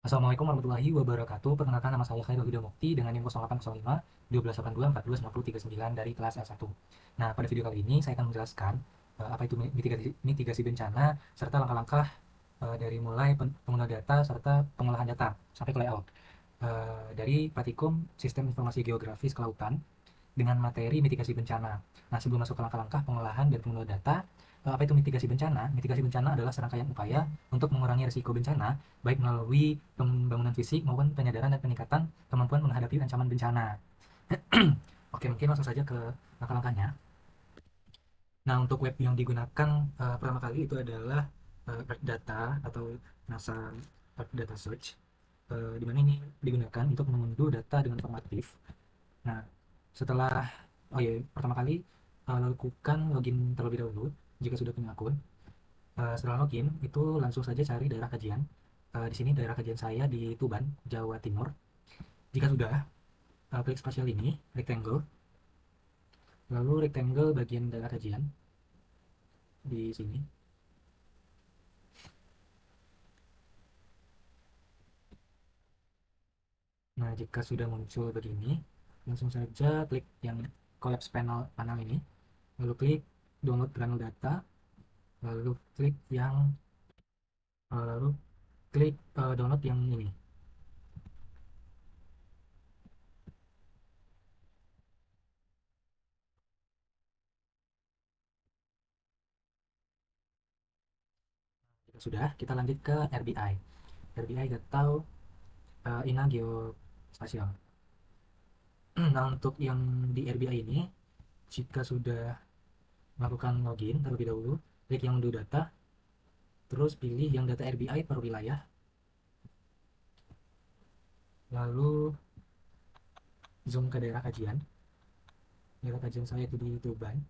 Assalamualaikum warahmatullahi wabarakatuh. Perkenalkan, nama saya Khairul Huda Mukti dengan NIM 0805 1282 14 dari kelas L1. Nah, pada video kali ini saya akan menjelaskan apa itu mitigasi bencana serta langkah-langkah dari mulai pengguna data serta pengolahan data sampai ke layout dari Praktikum Sistem Informasi Geografis Kelautan dengan materi mitigasi bencana. Nah, sebelum masuk ke langkah-langkah pengolahan dan pengelolaan data, apa itu mitigasi bencana? Mitigasi bencana adalah serangkaian upaya untuk mengurangi risiko bencana, baik melalui pembangunan fisik maupun penyadaran dan peningkatan kemampuan menghadapi ancaman bencana. Oke, mungkin langsung saja ke langkah-langkahnya. Nah, untuk web yang digunakan pertama kali itu adalah Earth Data atau NASA Earth Data Search, di mana ini digunakan untuk mengunduh data dengan formatif. Nah, setelah pertama kali lakukan login terlebih dahulu jika sudah punya akun. Setelah login itu langsung saja cari daerah kajian. Di sini daerah kajian saya di Tuban, Jawa Timur. Jika sudah, klik spasial ini, rectangle, lalu rectangle bagian daerah kajian di sini. Nah, jika sudah muncul begini, langsung saja klik yang collapse panel ini, lalu klik download granul data, lalu klik yang lalu klik download yang ini. Jika sudah, kita lanjut ke RBI. RBI atau Ina Geospasial. Nah, untuk yang di RBI ini, jika sudah melakukan login terlebih dahulu, klik yang unduh data, terus pilih yang data RBI per wilayah, lalu zoom ke daerah kajian. Daerah kajian saya itu di Tuban.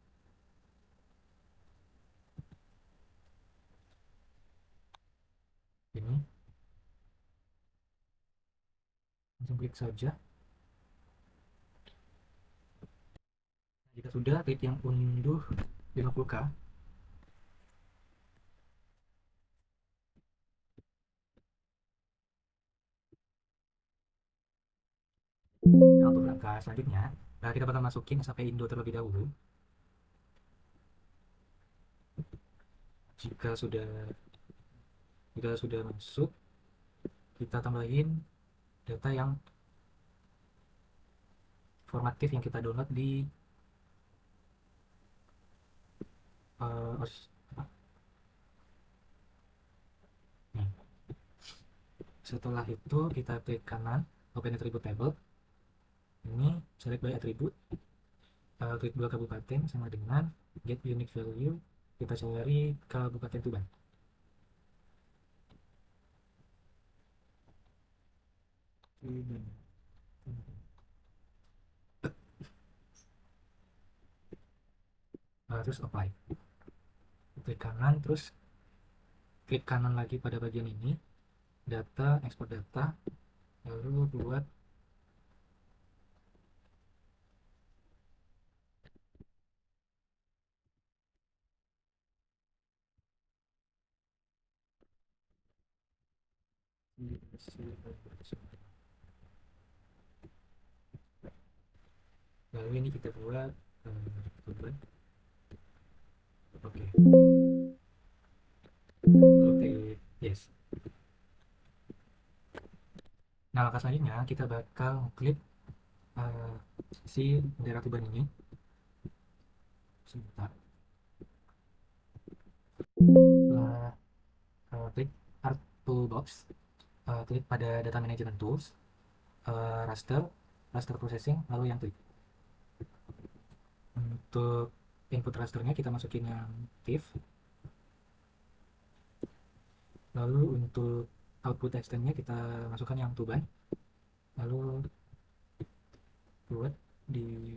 Ini, langsung klik saja. Jika sudah, klik yang unduh 50K. Nah, untuk langkah selanjutnya, kita bakal masukin sampai Indo terlebih dahulu. Jika sudah masuk, kita tambahin data yang formatif yang kita download di uh, nih. Setelah itu kita klik kanan open attribute table, ini select by attribute, klik dua kabupaten sama dengan get unique value, kita cari Kabupaten Tuban. Terus apply, klik kanan, terus klik kanan lagi pada bagian ini, data, export data, lalu buat lalu ini kita buat Tuban. Oke, oke, yes. Nah, langkah selanjutnya kita bakal klik uh, si daerah Tuban ini sebentar. Setelah klik Art Toolbox, klik pada Data Management Tools, raster, raster processing, lalu yang klik. Untuk input rasternya kita masukin yang TIFF, lalu untuk output extendnya kita masukkan yang Tuban, lalu buat di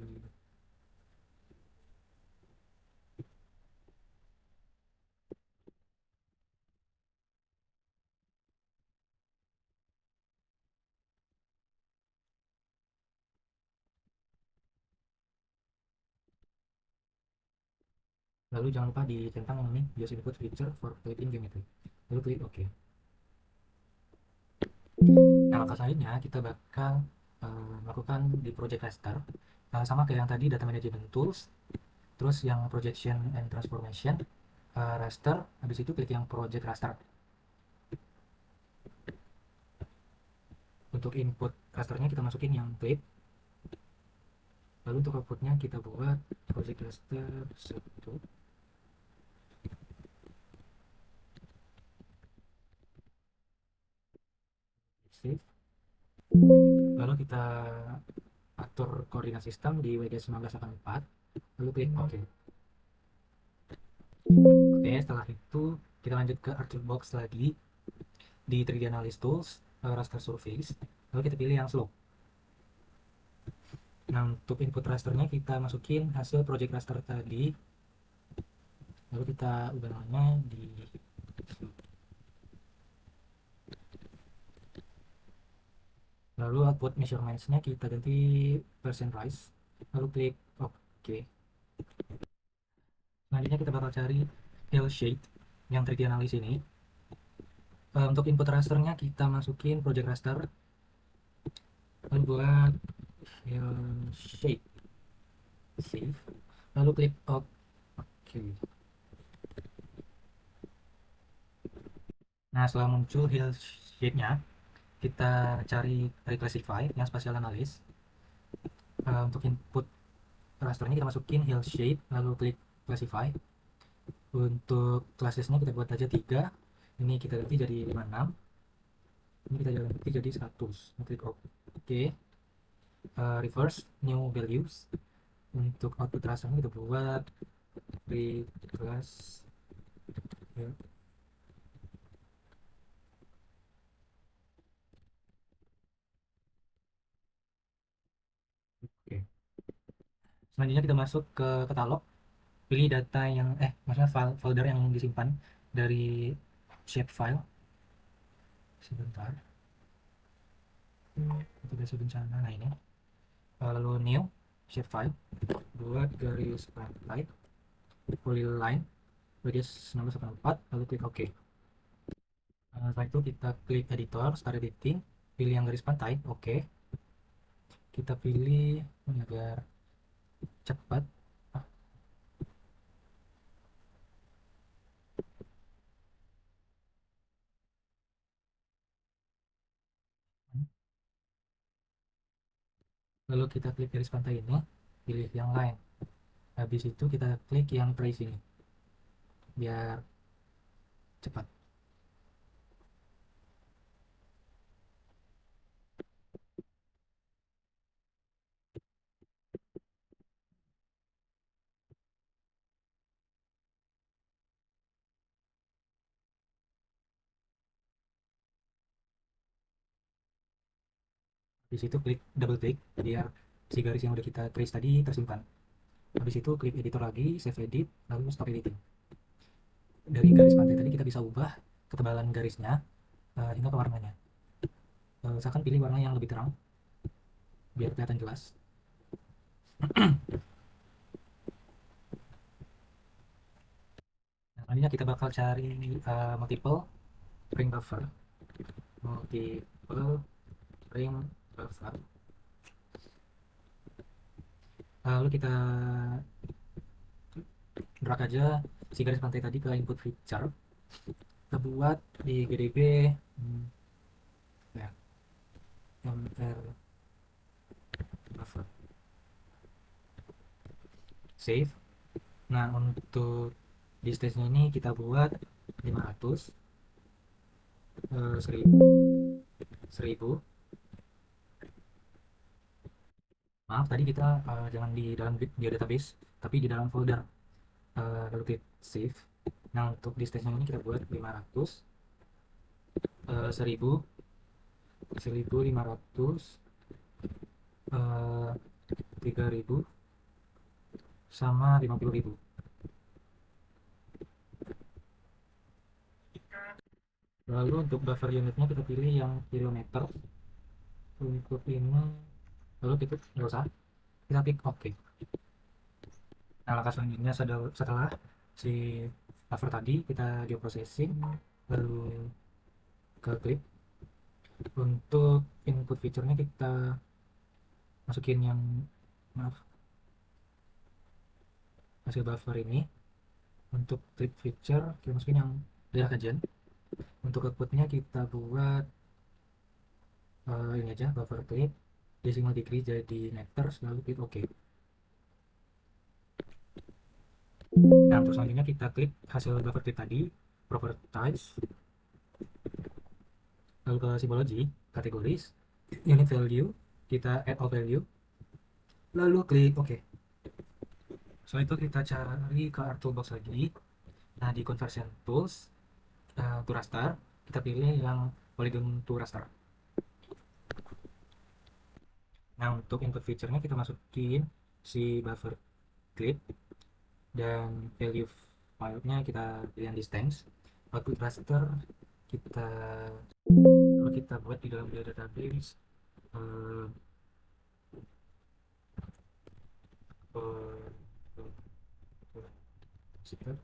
lalu jangan lupa ditentang yang ini use input feature for creating geometry, lalu klik OK. Nah, langkah selanjutnya kita bakal melakukan di project raster. Sama kayak yang tadi, data management tools, terus yang projection and transformation, raster, habis itu klik yang project raster. Untuk input rasternya kita masukin yang clip, lalu untuk outputnya kita buat project raster 1, save. Lalu kita atur koordinat sistem di WD 1984, lalu klik OK. Oke, setelah itu kita lanjut ke ArcBox lagi di 3D Analysis Tools, raster surface, lalu kita pilih yang slope. Nah, untuk input rasternya kita masukin hasil project raster tadi, lalu kita ubah namanya di slope. Lalu output measurements-nya kita ganti percent rise, lalu klik OK. Selanjutnya kita bakal cari hill shade yang 3D Analysis ini. Untuk input rasternya kita masukin project raster, lalu buat hill shade, save, lalu klik OK. Nah, setelah muncul hill shade-nya, kita cari reclassify yang spatial analysis. Untuk input rasternya kita masukin hill shade, lalu klik classify. Untuk classesnya kita buat aja 3, ini kita ganti jadi 56, ini kita ganti jadi 100. Klik OK. Reverse new values. Untuk output rasternya kita buat reclass, ya. Oke. Selanjutnya kita masuk ke katalog, pilih data yang maksudnya folder yang disimpan dari shapefile. Sebentar, mitigasi bencana. Nah, ini lalu new shapefile, buat garis pantai polyline radius 1984, lalu klik OK. Setelah itu kita klik editor, start editing, pilih yang garis pantai, OK. Kita pilih ini agar cepat. Lalu kita klik garis pantai ini, pilih yang line, habis itu kita klik yang trace ini biar cepat. Habis itu klik double klik biar si garis yang udah kita trace tadi tersimpan. Habis itu klik editor lagi, save edit, lalu stop editing. Dari garis pantai tadi kita bisa ubah ketebalan garisnya hingga ke warnanya. Misalkan pilih warna yang lebih terang biar kelihatan jelas. Nah, selanjutnya kita bakal cari multiple ring buffer. Multiple ring buffer. Lalu kita drag aja si garis pantai tadi ke input feature. Kita buat di GDB ya, MR buffer. Save. Nah, untuk distance-nya ini kita buat 500, 1000. Maaf, tadi kita jangan di dalam database, tapi di dalam folder. Lalu klik save. Nah, untuk distance-nya ini kita buat 500, 1000, 1500, 3000, sama 50.000. Lalu untuk buffer unitnya kita pilih yang kilometer. Untuk ini, lalu kita nggak usah, kita klik OK. Nah, langkah selanjutnya setelah si buffer tadi kita geoprocessing, lalu ke clip, Untuk input fiturnya kita masukin yang, maaf, hasil buffer ini. Untuk clip feature kita masukin yang daerah kajian. Untuk outputnya kita buat ini aja, buffer clip decimal degree jadi meters, lalu klik OK. Nah, untuk selanjutnya kita klik hasil buffer clip tadi, properties, lalu ke simbology, kategoris, unit value, kita add all value, lalu klik OK. Setelah itu kita cari ke art toolbox lagi. Nah, di conversion tools, to raster, kita pilih yang polygon to raster. Nah, untuk input feature-nya kita masukin si buffer clip, dan value filenya kita pilih yang distance. Output raster kita buat di dalam database, eh, sekitar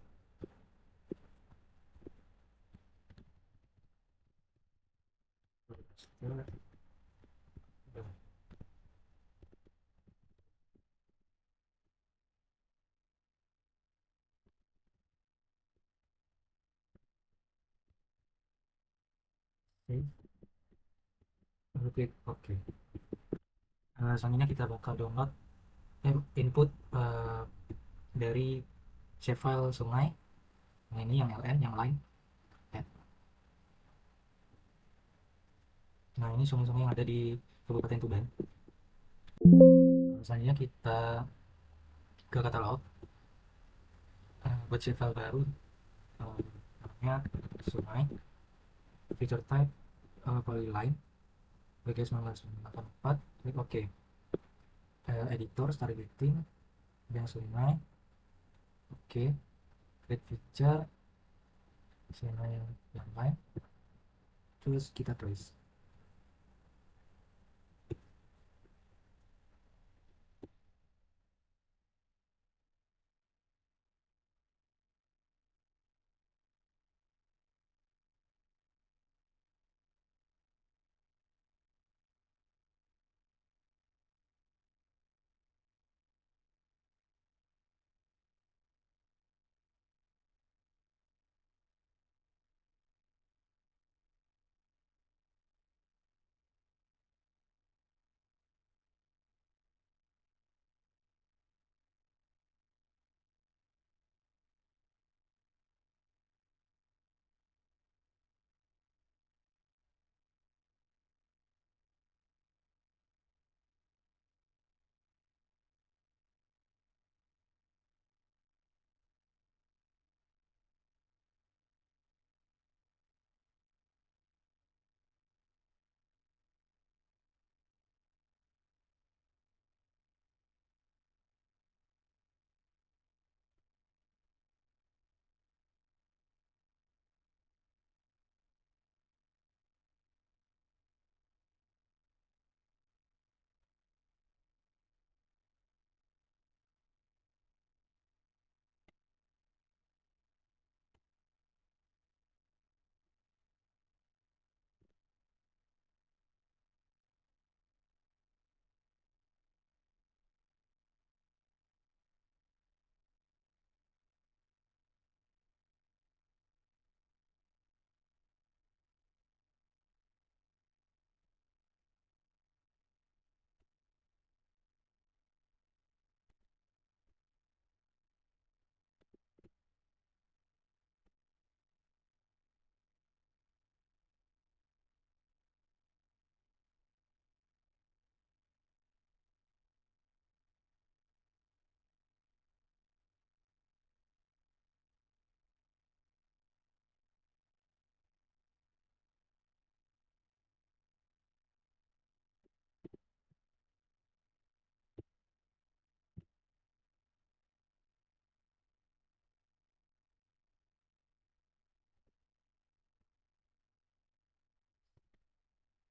lalu klik OK. Selanjutnya kita bakal download input dari shapefile sungai. Nah, ini yang LN, yang line. Nah, ini sungai-sungai yang ada di Kabupaten Tuban. Selanjutnya kita ke katalog, buat shapefile baru, namanya sungai, feature type polyline, BG 1984, klik OK. Editor, start editing, yang sungai, OK. Create feature, sungai yang lain, terus kita tulis.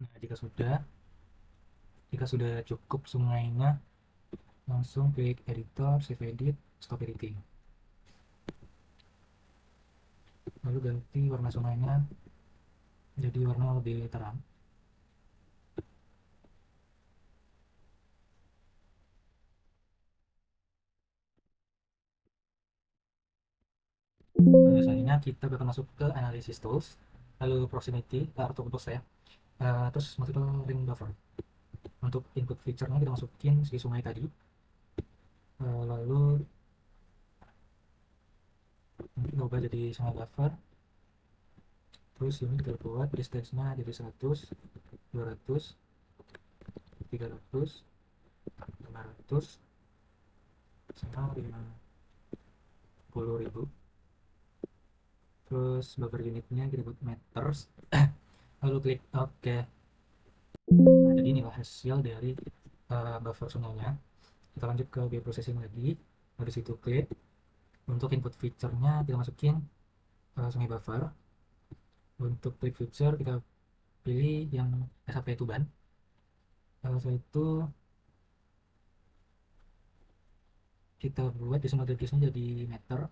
Nah, jika sudah cukup sungainya, langsung klik editor, save edit, stop editing. Lalu ganti warna sungainya jadi warna lebih terang. Selanjutnya kita bakal masuk ke analysis tools, lalu proximity atau tools ya. Terus multiple ring buffer. Untuk input feature-nya kita masukin si sungai tadi. Lalu kita ubah jadi sungai buffer. Terus ini kita buat distance-nya jadi 100, 200, 300, 500, sama 50.000. Terus buffer unitnya kita buat meters. Lalu klik OK. Nah, jadi inilah hasil dari buffer sungainya. Kita lanjut ke bioprocessing lagi. Dari situ klik. Untuk input feature-nya kita masukin sungai buffer. Untuk klik feature kita pilih yang SAP Tuban. Setelah itu kita buat decimal radiusnya jadi meter.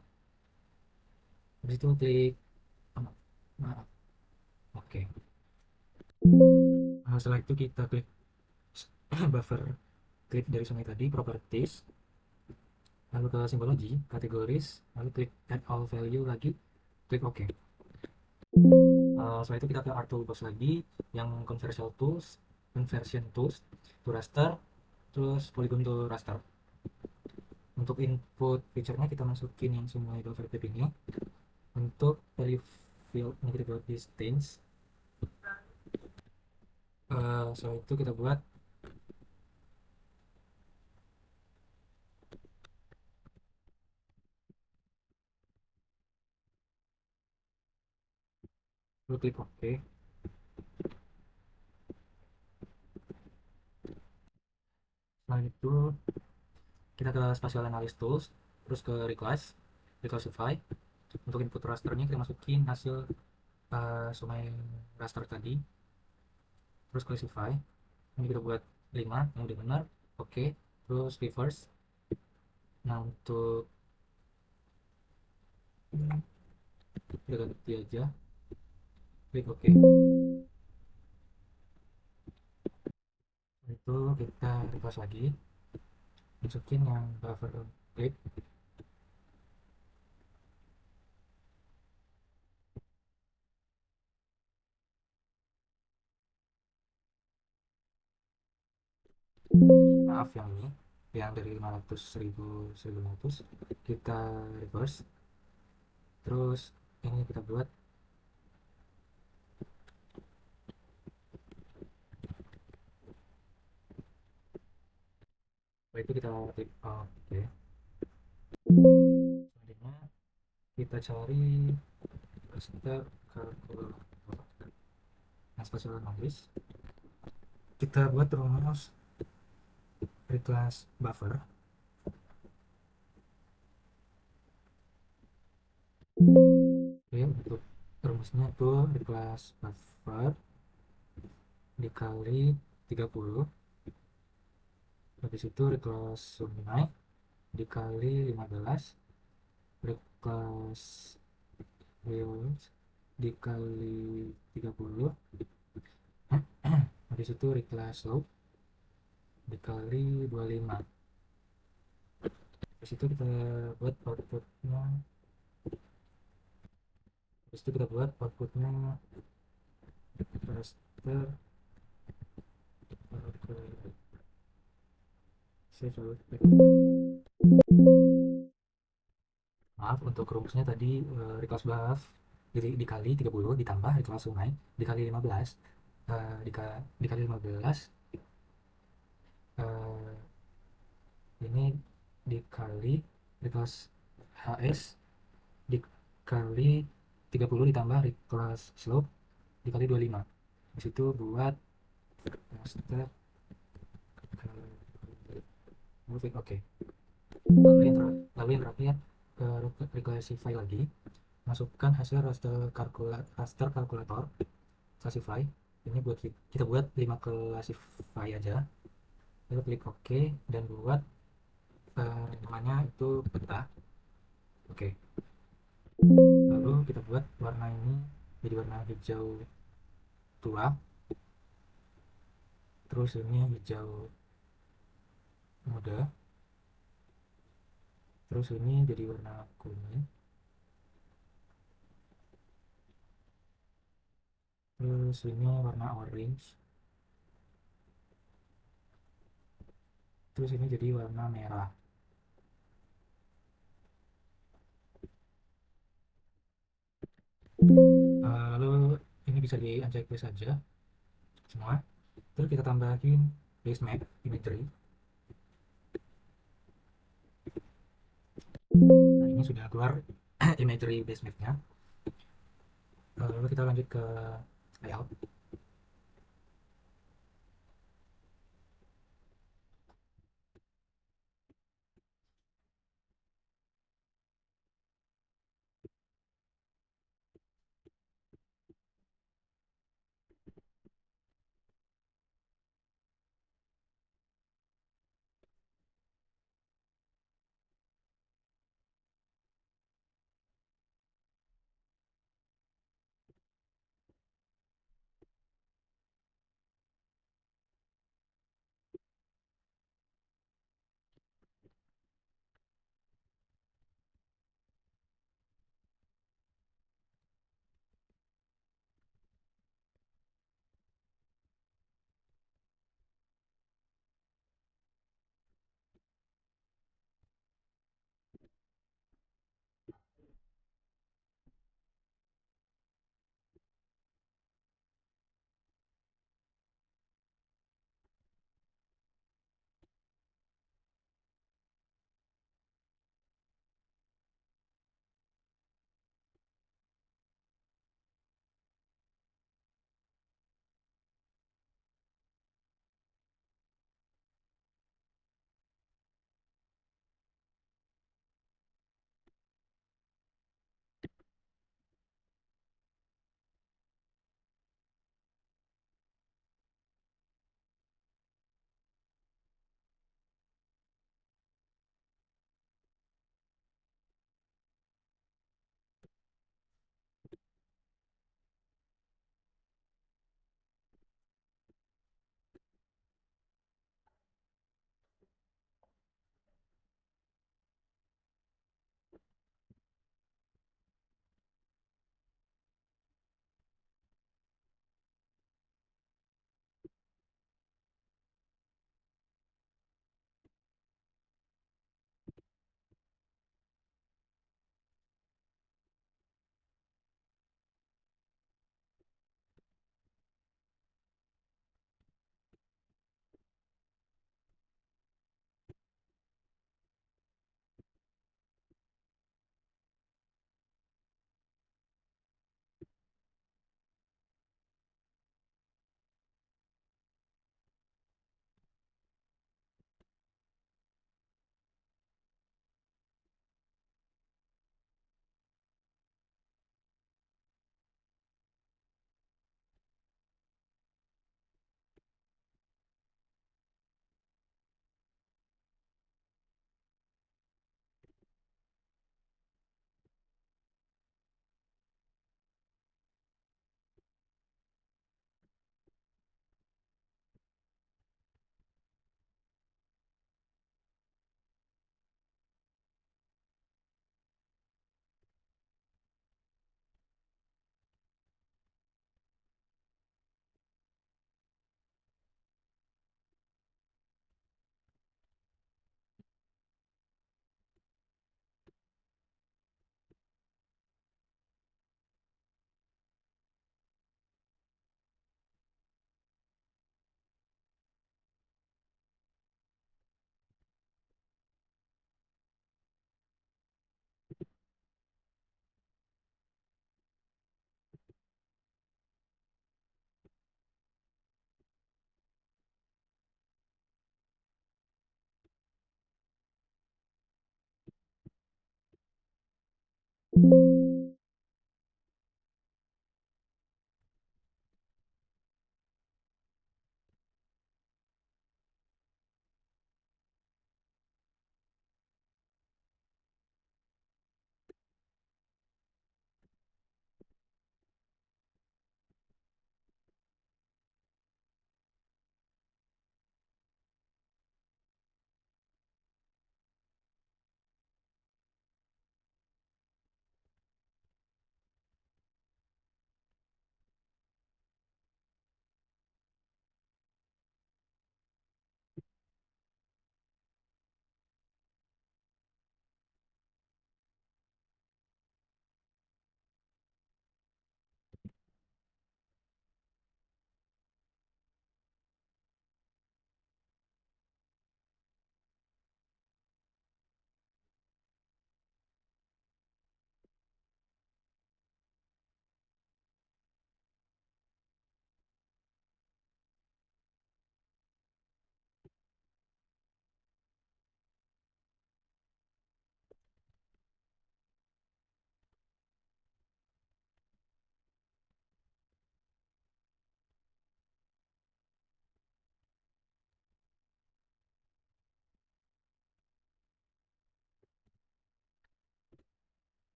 Habis itu klik maaf. Oke. Setelah itu kita klik buffer, klik dari sungai tadi properties, lalu ke simbology, kategoris, lalu klik add all value lagi, klik OK. Setelah itu kita ke art toolbox lagi, yang conversion tools to raster, terus polygon to raster. Untuk input feature-nya kita masukin yang semua buffer type ini. Untuk value field ini kita buat distance. Setelah itu kita buat lalu klik OK. Setelah itu kita ke spatial analysis tools, terus ke reclassify. Untuk input rasternya kita masukin hasil sungai raster tadi, terus classify. Ini kita buat 5 yang udah benar. Oke. Terus reverse. Nah, untuk kita ganti aja, klik OK. Itu kita reverse lagi, masukin yang buffer klik. Maaf, yang ini yang dari 500, 1000, 1500 kita reverse. Terus ini kita buat itu kita klik OK. Selanjutnya kita cari raster kalkulator. Nah, spatial analysis kita buat rumus reclass buffer. Oke, untuk rumusnya itu reclass buffer dikali 30, habis itu reclass sungai dikali 15, reclass wheels dikali 30, habis itu reclass slope dikali 25. Habis itu kita buat outputnya, habis itu kita buat outputnya raster maaf, untuk rumusnya tadi reclass buff jadi dikali 30 ditambah reclass sungai dikali 15, dikali 15, eh, ini dikali reclass HS dikali 30 ditambah reclass slope dikali 25. Di situ buat master oke. Okay. Lalu yang terakhir reclassify lagi, masukkan hasil raster kalkulator classify. Ini buat kita buat 5 classify aja, lalu klik OK dan buat namanya itu peta. Oke. Lalu kita buat warna ini jadi warna hijau tua, terus ini hijau muda, terus ini jadi warna kuning, Terus ini warna orange. Terus ini jadi warna merah. Lalu ini bisa di unchecklist saja semua. Terus kita tambahin base map imagery. Nah, ini sudah keluar imagery base mapnya. Lalu kita lanjut ke layout.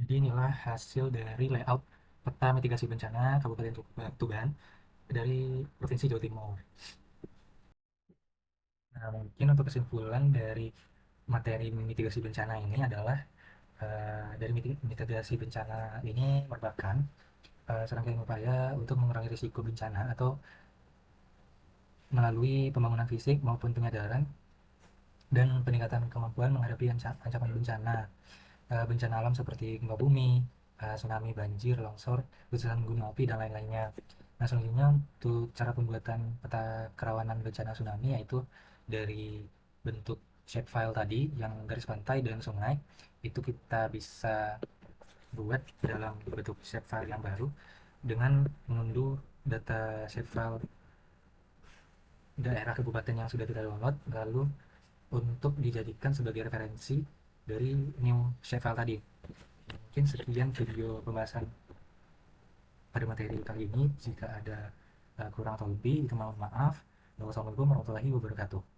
Jadi inilah hasil dari layout peta mitigasi bencana Kabupaten Tuban dari Provinsi Jawa Timur. Nah, mungkin untuk kesimpulan dari materi mitigasi bencana ini adalah dari mitigasi bencana ini merupakan serangkaian upaya untuk mengurangi risiko bencana atau melalui pembangunan fisik maupun penyadaran dan peningkatan kemampuan menghadapi ancaman bencana. Bencana alam seperti gempa bumi, tsunami, banjir, longsor, letusan gunung api, dan lain-lainnya. Nah, selanjutnya untuk cara pembuatan peta kerawanan bencana tsunami yaitu dari bentuk shapefile tadi yang garis pantai dan sungai itu kita bisa buat dalam bentuk shapefile yang baru dengan mengunduh data shapefile daerah kabupaten yang sudah kita download lalu untuk dijadikan sebagai referensi dari new shapefile tadi. Mungkin sekian video pembahasan pada materi kali ini. Jika ada kurang atau lebih, itu mohon maaf. Wassalamualaikum warahmatullahi wabarakatuh.